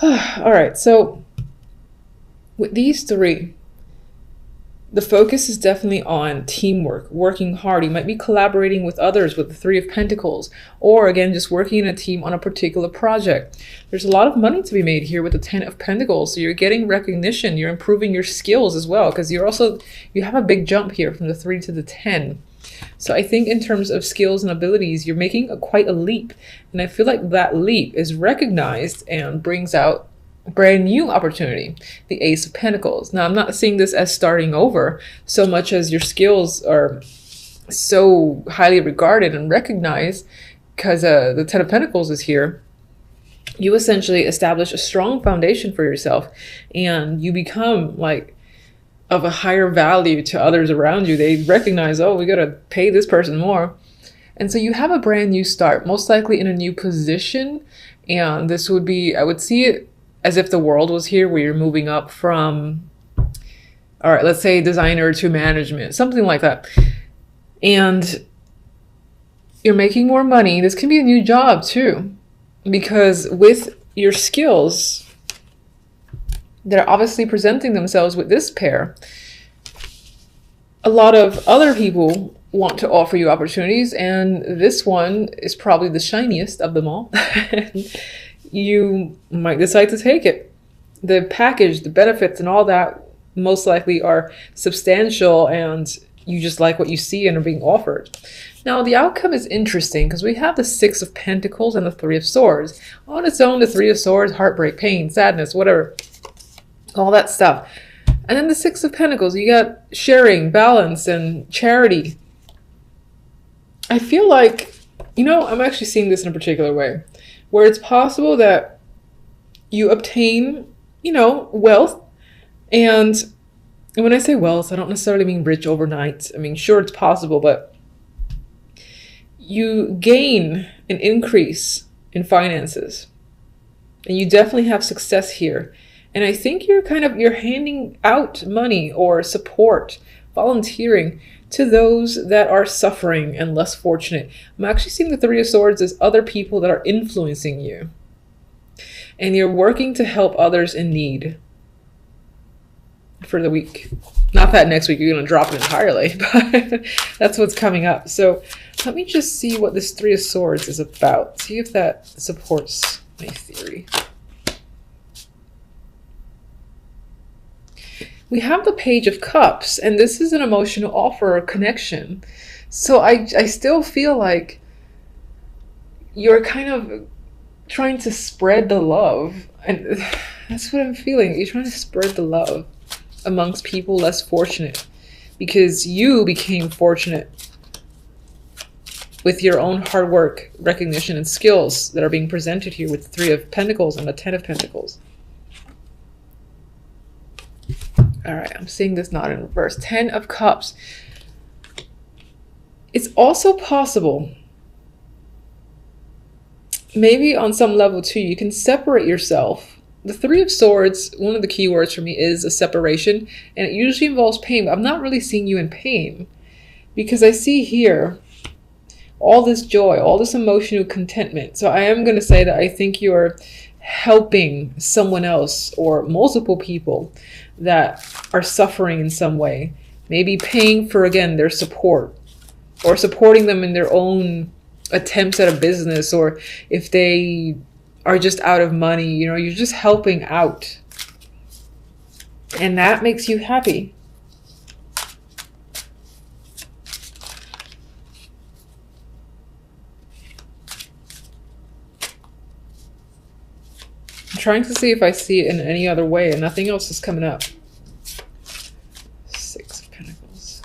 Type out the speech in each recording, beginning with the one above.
All right, so with these three, the focus is definitely on teamwork, working hard. You might be collaborating with others with the Three of Pentacles, or again, just working in a team on a particular project. There's a lot of money to be made here with the Ten of Pentacles. So you're getting recognition, you're improving your skills as well, because you have a big jump here from the 3 to the 10. So I think in terms of skills and abilities, you're making quite a leap. And I feel like that leap is recognized and brings out brand new opportunity, the Ace of Pentacles. Now, I'm not seeing this as starting over so much as your skills are so highly regarded and recognized because the Ten of Pentacles is here. You essentially establish a strong foundation for yourself and you become like of a higher value to others around you. They recognize, oh, we got to pay this person more. And so you have a brand new start, most likely in a new position. And this would be, I would see it as if the world was here, where you're moving up from, all right, let's say designer to management, something like that. And you're making more money. This can be a new job too, because with your skills that are obviously presenting themselves with this pair, a lot of other people want to offer you opportunities, and this one is probably the shiniest of them all. You might decide to take it. The package, the benefits and all that most likely are substantial and you just like what you see and are being offered. Now the outcome is interesting because we have the Six of Pentacles and the Three of Swords. On its own, the Three of Swords, heartbreak, pain, sadness, whatever, all that stuff. And then the Six of Pentacles, you got sharing, balance, and charity. I feel like, I'm actually seeing this in a particular way, where it's possible that you obtain, wealth. And when I say wealth, I don't necessarily mean rich overnight. I mean, sure, it's possible, but you gain an increase in finances. And you definitely have success here. And I think you're handing out money or support, volunteering to those that are suffering and less fortunate. I'm actually seeing the Three of Swords as other people that are influencing you. And you're working to help others in need for the week. Not that next week you're going to drop it entirely, but that's what's coming up. So let me just see what this Three of Swords is about. See if that supports my theory. We have the Page of Cups, and this is an emotional offer or connection. So I still feel like you're kind of trying to spread the love. And that's what I'm feeling. You're trying to spread the love amongst people less fortunate, because you became fortunate with your own hard work, recognition, and skills that are being presented here with the Three of Pentacles and the Ten of Pentacles. All right, I'm seeing this not in reverse. Ten of Cups. It's also possible, maybe on some level too, you can separate yourself. The Three of Swords, one of the key words for me is a separation, and it usually involves pain, but I'm not really seeing you in pain, because I see here all this joy, all this emotional contentment. So I am going to say that I think you're helping someone else or multiple people that are suffering in some way, maybe paying for, again, their support, or supporting them in their own attempts at a business, or if they are just out of money, you're just helping out, and that makes you happy. I'm trying to see if I see it in any other way, and nothing else is coming up. Six of Pentacles.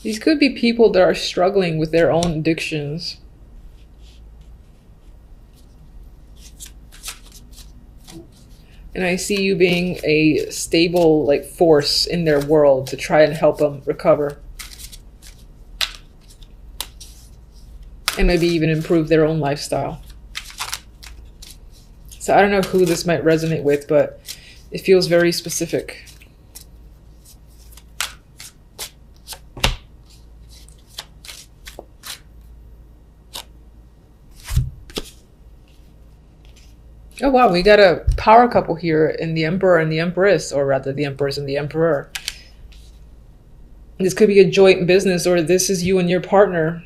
These could be people that are struggling with their own addictions. And I see you being a stable force in their world to try and help them recover. And maybe even improve their own lifestyle. So I don't know who this might resonate with, but it feels very specific. Oh wow, we got a power couple here in the Emperor and the Empress, or rather the Empress and the Emperor. This could be a joint business, or this is you and your partner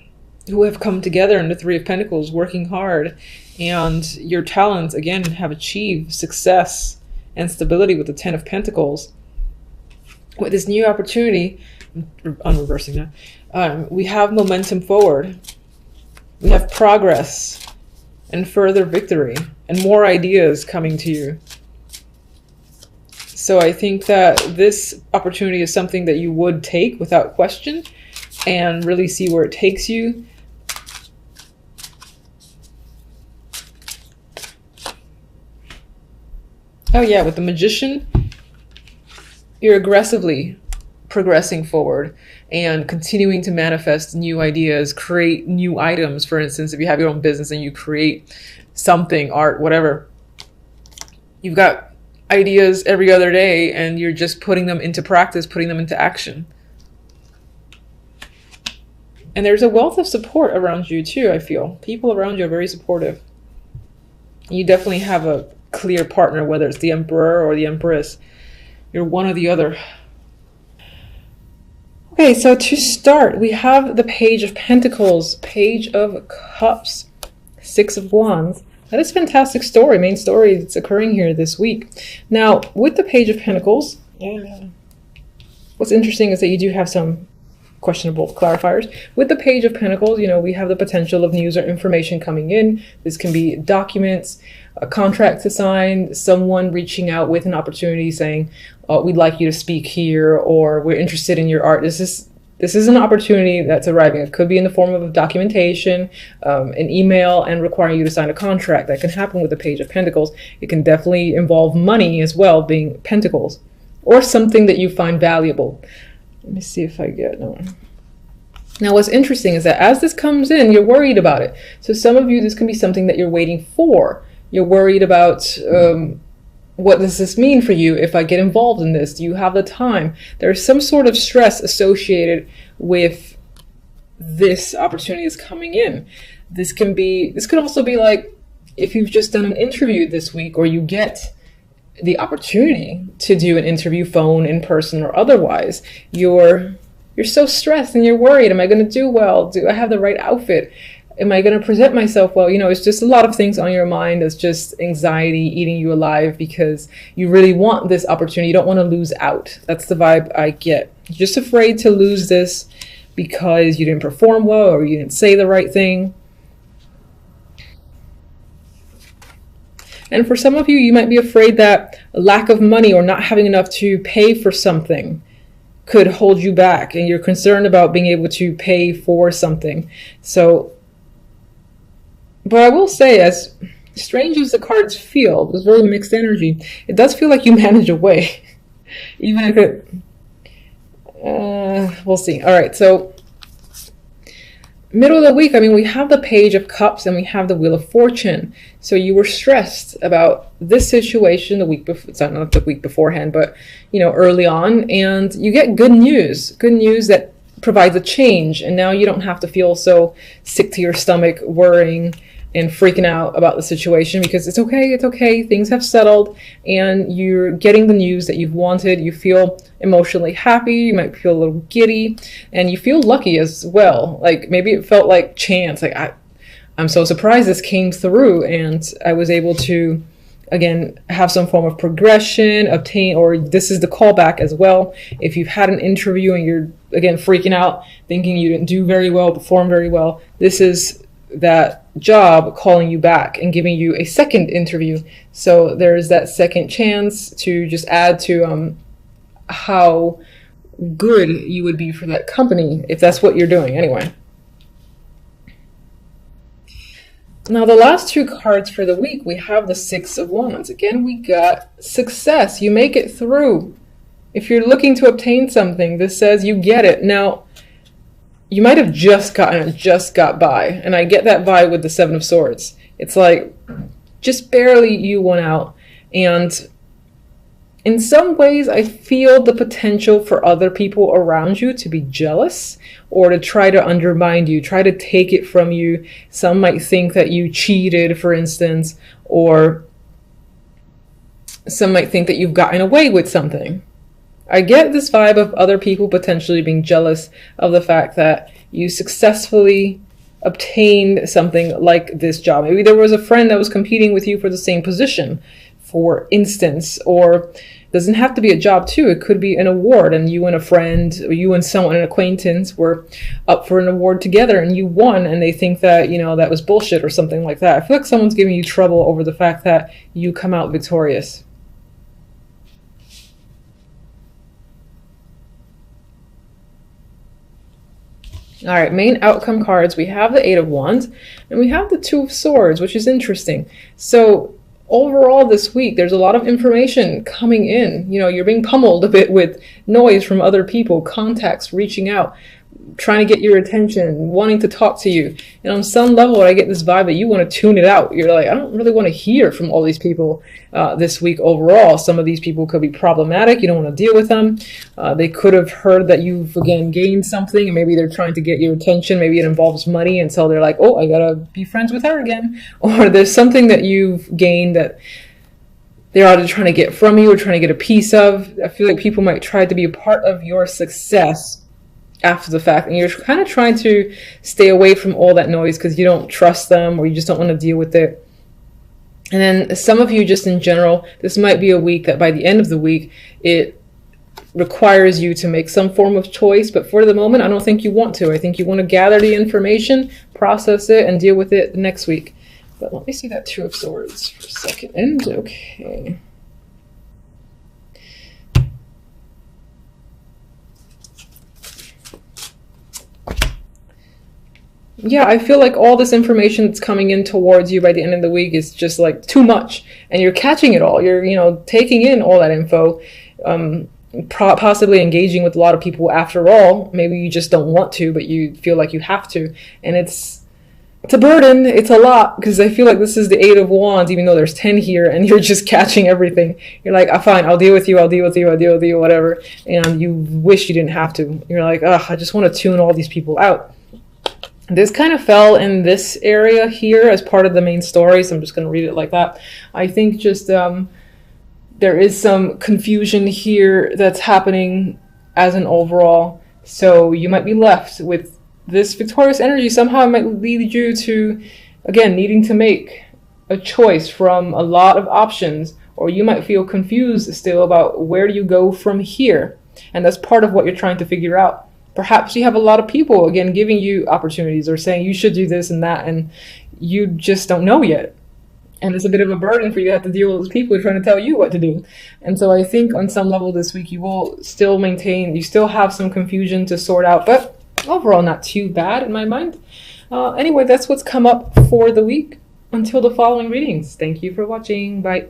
who have come together in the Three of Pentacles, working hard, and your talents, again, have achieved success and stability with the Ten of Pentacles. With this new opportunity, I'm reversing that, we have momentum forward. We have progress and further victory and more ideas coming to you. So I think that this opportunity is something that you would take without question and really see where it takes you. Oh yeah, with the Magician, you're aggressively progressing forward and continuing to manifest new ideas, create new items. For instance, if you have your own business and you create something, art, whatever, you've got ideas every other day and you're just putting them into practice, putting them into action. And there's a wealth of support around you too, I feel. People around you are very supportive. You definitely have a clear partner, whether it's the Emperor or the Empress. You're one or the other. Okay, so to start, we have the Page of Pentacles, Page of Cups, Six of Wands. That is a fantastic story, main story that's occurring here this week. Now, with the Page of Pentacles, what's interesting is that you do have some questionable clarifiers. With the Page of Pentacles, you know, we have the potential of news or information coming in. This can be documents, a contract to sign, someone reaching out with an opportunity saying, oh, we'd like you to speak here, or we're interested in your art. This is an opportunity that's arriving. It could be in the form of documentation, an email, and requiring you to sign a contract. That can happen with the Page of Pentacles. It can definitely involve money as well, being Pentacles, or something that you find valuable. Let me see if I get no. Now, what's interesting is that as this comes in, you're worried about it. So some of you, this can be something that you're waiting for. You're worried about what does this mean for you if I get involved in this? Do you have the time? There's some sort of stress associated with this opportunity is coming in. This could also be like if you've just done an interview this week, or you get the opportunity to do an interview, phone, in person, or otherwise. You're so stressed and you're worried. Am I going to do well? Do I have the right outfit? Am I going to present myself well? You know, it's just a lot of things on your mind. It's just anxiety eating you alive because you really want this opportunity. You don't want to lose out. That's the vibe I get. You're just afraid to lose this because you didn't perform well or you didn't say the right thing. And for some of you, you might be afraid that a lack of money or not having enough to pay for something could hold you back, and you're concerned about being able to pay for something. So, but I will say, as strange as the cards feel, there's very mixed energy. It does feel like you manage away, even if it, we'll see. All right, so middle of the week, I mean, we have the Page of Cups and we have the Wheel of Fortune. So you were stressed about this situation the week before, it's not the week beforehand, but, you know, early on, and you get good news that provides a change. And now you don't have to feel so sick to your stomach, worrying and freaking out about the situation, because it's okay, things have settled, and you're getting the news that you've wanted. You feel emotionally happy, you might feel a little giddy, and you feel lucky as well. Like maybe it felt like chance, like I'm so surprised this came through and I was able to, again, have some form of progression, obtain, or this is the callback as well. If you've had an interview and you're, again, freaking out, thinking you didn't do very well, perform very well, this is that job calling you back and giving you a second interview. So there's that second chance to just add to how good you would be for that company, if that's what you're doing anyway. Now, the last two cards for the week, we have the Six of Wands. Again, we got success. You make it through. If you're looking to obtain something, this says you get it. Now, you might have just got by, and I get that vibe with the Seven of Swords. It's like just barely you won out, and in some ways I feel the potential for other people around you to be jealous or to try to undermine you, try to take it from you. Some might think that you cheated, for instance, or Some might think that you've gotten away with something. I get this vibe of other people potentially being jealous of the fact that you successfully obtained something like this job. Maybe there was a friend that was competing with you for the same position, for instance, or doesn't have to be a job too. It could be an award, and you and a friend, or you and someone, an acquaintance, were up for an award together and you won, and they think that, you know, that was bullshit or something like that. I feel like someone's giving you trouble over the fact that you come out victorious. All right, main outcome cards. We have the Eight of Wands and we have the Two of Swords, which is interesting. So overall this week, there's a lot of information coming in. You know, you're being pummeled a bit with noise from other people, contacts reaching out, trying to get your attention, wanting to talk to you. And on some level, I get this vibe that you want to tune it out. You're like, I don't really want to hear from all these people this week overall. Some of these people could be problematic. You don't want to deal with them. They could have heard that you've, again, gained something, and maybe they're trying to get your attention. Maybe it involves money, and so they're like, oh, I gotta be friends with her again. Or there's something that you've gained that they're either trying to get from you or trying to get a piece of. I feel like people might try to be a part of your success after the fact, and you're kind of trying to stay away from all that noise because you don't trust them or you just don't want to deal with it. And then some of you, just in general, this might be a week that by the end of the week it requires you to make some form of choice, but for the moment I don't think you want to. I think you want to gather the information, process it, and deal with it next week. But let me see that Two of Swords for a second. Okay. Yeah, I feel like all this information that's coming in towards you by the end of the week is just like too much, and you're catching it all. You're, you know, taking in all that info, possibly engaging with a lot of people after all. Maybe you just don't want to, but you feel like you have to, and it's a burden. It's a lot, because I feel like this is the Eight of Wands, even though there's 10 here, and you're just catching everything. You're like, fine, I'll deal with you, I'll deal with you, I'll deal with you, whatever. And you wish you didn't have to. You're like, ugh, I just want to tune all these people out. This kind of fell in this area here as part of the main story, so I'm just going to read it like that. I think just there is some confusion here that's happening as an overall, so you might be left with this victorious energy. Somehow it might lead you to, again, needing to make a choice from a lot of options, or you might feel confused still about where do you go from here, and that's part of what you're trying to figure out. Perhaps you have a lot of people, again, giving you opportunities or saying you should do this and that, and you just don't know yet. And it's a bit of a burden for you to have to deal with those people trying to tell you what to do. And so I think on some level this week you will still maintain, you still have some confusion to sort out, but overall not too bad in my mind. Anyway, that's what's come up for the week. Until the following readings. Thank you for watching. Bye.